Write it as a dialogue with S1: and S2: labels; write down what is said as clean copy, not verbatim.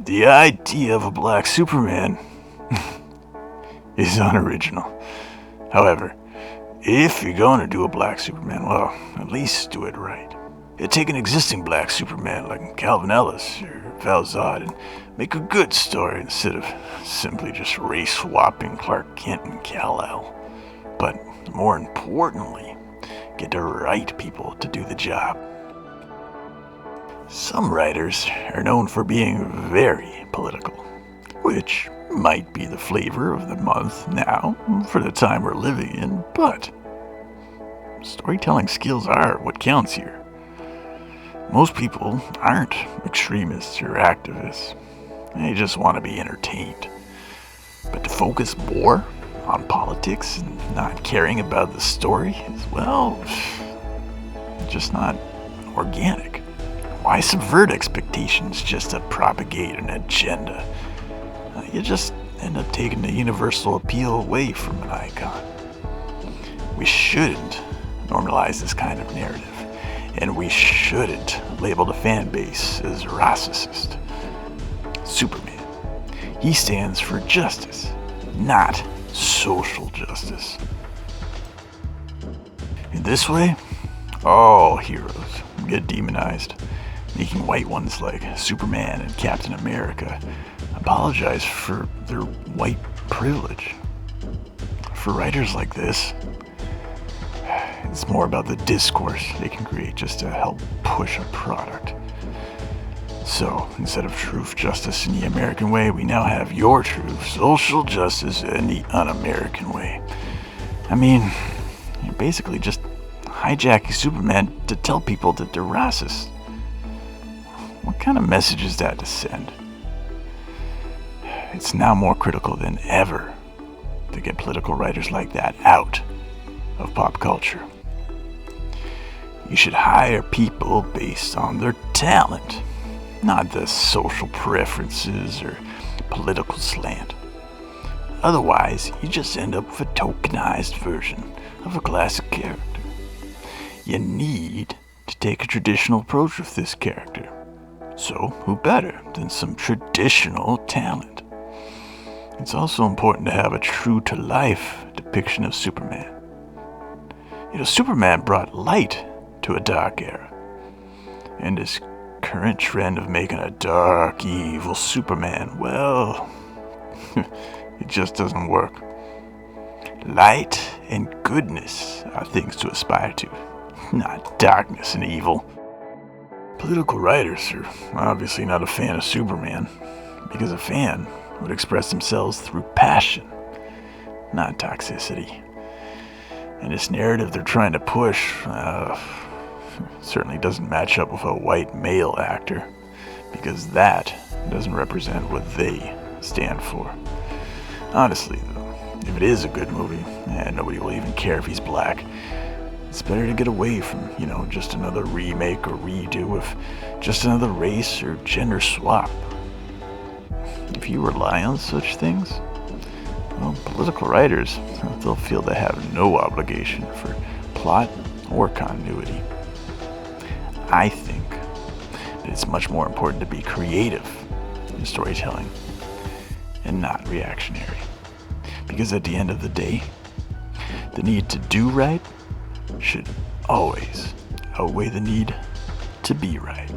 S1: The idea of a black Superman is unoriginal. However, if you're going to do a black Superman, well, at least do it right. Take an existing black Superman like Calvin Ellis or Val Zod and make a good story instead of simply just race-swapping Clark Kent and Kal-El. But more importantly, get the right people to do the job. Some writers are known for being very political, which might be the flavor of the month now for the time we're living in, but storytelling skills are what counts here. Most people aren't extremists or activists. They just want to be entertained. But to focus more on politics and not caring about the story is, well, just not organic. Why subvert expectations just to propagate an agenda? You just end up taking the universal appeal away from an icon. We shouldn't normalize this kind of narrative, and we shouldn't label the fan base as racist. Superman, he stands for justice, not social justice. In this way, all heroes get demonized, making white ones like Superman and Captain America apologize for their white privilege. For writers like this, it's more about the discourse they can create just to help push a product. So, instead of truth, justice, in the American way, we now have your truth, social justice, in the un-American way. I mean, you're basically just hijacking Superman to tell people that they're racist. What kind of message is that to send? It's now more critical than ever to get political writers like that out of pop culture. You should hire people based on their talent, not the social preferences or political slant. Otherwise, you just end up with a tokenized version of a classic character. You need to take a traditional approach with this character. So, who better than some traditional talent? It's also important to have a true-to-life depiction of Superman. Superman brought light to a dark era. And this current trend of making a dark, evil Superman, well, it just doesn't work. Light and goodness are things to aspire to, not darkness and evil. Political writers are obviously not a fan of Superman, because a fan would express themselves through passion, not toxicity. And this narrative they're trying to push certainly doesn't match up with a white male actor, because that doesn't represent what they stand for. Honestly, though, if it is a good movie, nobody will even care if he's black. It's better to get away from, just another remake or redo of just another race or gender swap. If you rely on such things, well, political writers, they'll feel they have no obligation for plot or continuity. I think that it's much more important to be creative in storytelling and not reactionary. Because at the end of the day, the need to do right should always outweigh the need to be right.